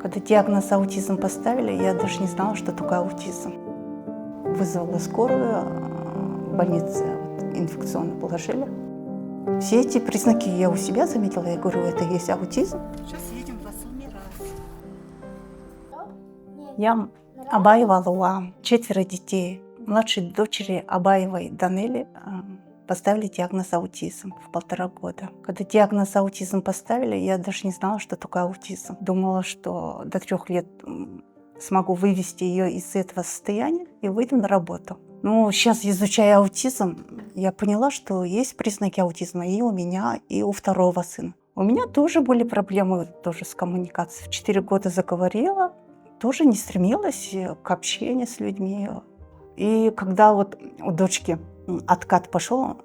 Когда диагноз аутизм поставили, я даже не знала, что такое аутизм. Вызвала скорую, в больнице инфекционно положили. Все эти признаки я у себя заметила, я говорю, это и есть аутизм. Сейчас едем в Асл-Мирас. Я Абаева Луа, 4 детей. Младшей дочери Абаевой Данели поставили диагноз аутизм в 1,5 года. Когда диагноз аутизм поставили, я даже не знала, что такое аутизм. Думала, что до 3 лет смогу вывести ее из этого состояния и выйду на работу. Но сейчас, изучая аутизм, я поняла, что есть признаки аутизма и у меня, и у второго сына. У меня тоже были проблемы тоже с коммуникацией. В 4 года заговорила, тоже не стремилась к общению с людьми. И когда вот у дочки откат пошел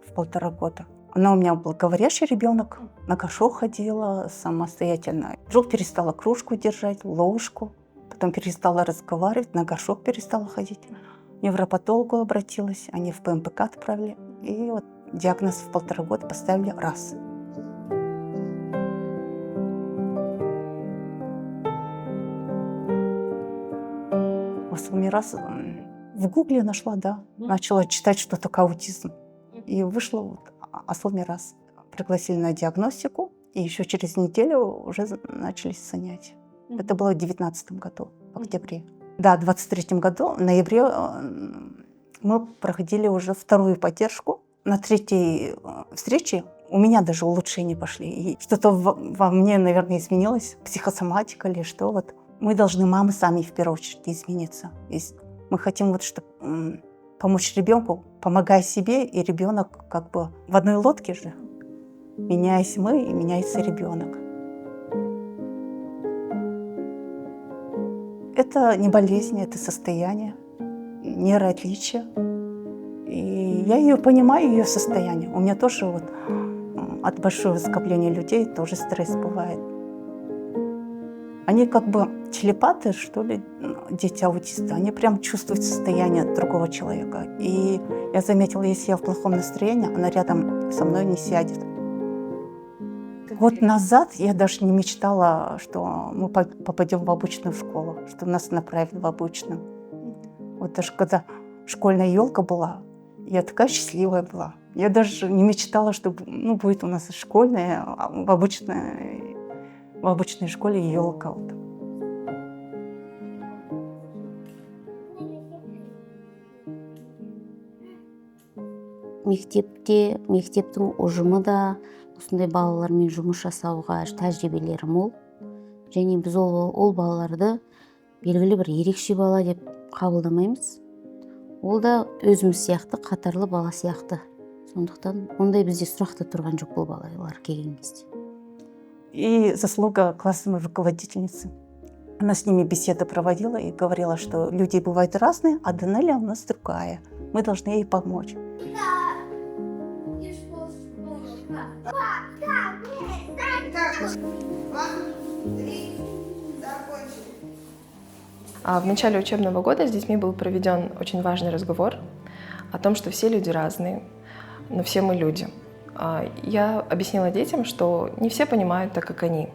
в 1,5 года, она у меня был говорящий ребенок, на кашок ходила самостоятельно. Вдруг перестала кружку держать, ложку, потом перестала разговаривать, на горшок перестала ходить. К невропатологу обратилась, они в ПМПК отправили. И вот диагноз в 1,5 года поставили раз. В Асл-Мирас в Гугле нашла, да. Начала читать, что такое аутизм. И вышла вот Асл-Мирас. Пригласили на диагностику, и еще через неделю уже начались занятия. Это было в 2019 году, в октябре. Да, в 2023 году, в ноябре, мы проходили уже 2-ю поддержку. На 3-й встрече у меня даже улучшения пошли. И что-то во мне, наверное, изменилось, психосоматика или что. Вот. Мы должны, мамы, сами в первую очередь измениться. Мы хотим, вот, чтобы помочь ребенку, помогая себе, и ребенок как бы в одной лодке же. Меняясь мы, и меняется ребенок. Это не болезнь, это состояние, нейроотличие. И я ее понимаю, ее состояние. У меня тоже вот от большого скопления людей тоже стресс бывает. Они как бы телепаты, что ли, дети аутисты. Они прям чувствуют состояние другого человека. И я заметила, если я в плохом настроении, она рядом со мной не сядет. Год назад я даже не мечтала, что мы попадем в обычную школу, что нас направят в обычную. Вот даже когда школьная елка была, я такая счастливая была. Я даже не мечтала, что будет у нас школьная, в обычной школе елка. Вот. Мектептің ұжымы да осындай балалармен жұмыс жасауға тәжірибелері мол. Және біз ол балаларды белгілі бір ерекше бала деп қабылдамаймыз. Ол да өзіміз сияқты, қатарлы бала сияқты. Сондықтан ондай бізде сұрақта тұрған жоқ бұл балалар келген кезде. И заслуга классной руководительницы. Она с ними беседы проводила и говорила, что люди бывают разные, а Данеля у нас другая. Мы должны ей помочь. В начале учебного года с детьми был проведен очень важный разговор о том, что все люди разные, но все мы люди. Я объяснила детям, что не все понимают так, как они.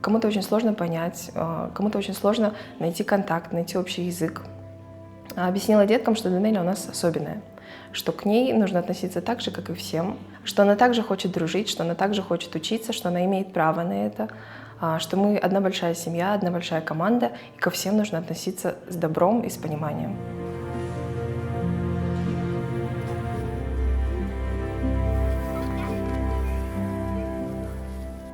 Кому-то очень сложно понять, кому-то очень сложно найти контакт, найти общий язык. Объяснила деткам, что Данеля у нас особенная, что к ней нужно относиться так же, как и всем, что она также хочет дружить, что она также хочет учиться, что она имеет право на это, что мы одна большая семья, одна большая команда, и ко всем нужно относиться с добром и с пониманием.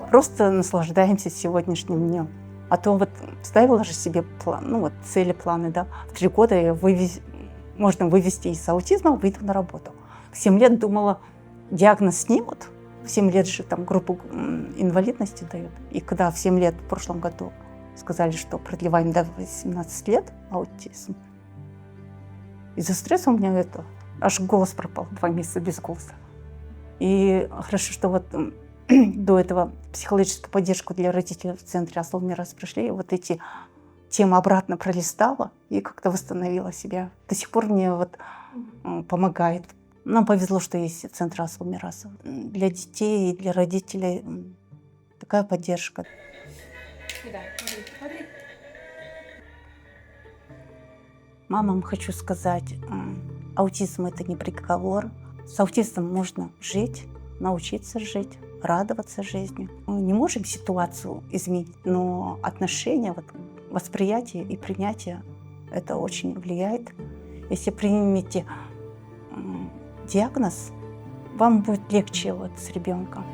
Просто наслаждаемся сегодняшним днем. А то вот ставила же себе план, цели, планы, да. В 3 года можно вывести из аутизма, выйду на работу. В 7 лет думала, диагноз снимут. В 7 лет же там группу инвалидности дают. И когда в 7 лет, в прошлом году, сказали, что продлеваем до 18 лет аутизм, из-за стресса у меня аж голос пропал, 2 месяца без голоса. И хорошо, что вот до этого психологическую поддержку для родителей в центре Асл-Мирас пришли, и вот эти темы обратно пролистала и как-то восстановила себя. До сих пор мне помогает. Нам повезло, что есть центр Асл-Мираса. Для детей и для родителей такая поддержка. Мамам хочу сказать, аутизм — это не приговор. С аутизмом можно жить, научиться жить, радоваться жизни. Мы не можем ситуацию изменить, но отношение, вот, восприятие и принятие — это очень влияет. Если примете диагноз, вам будет легче вот с ребенком.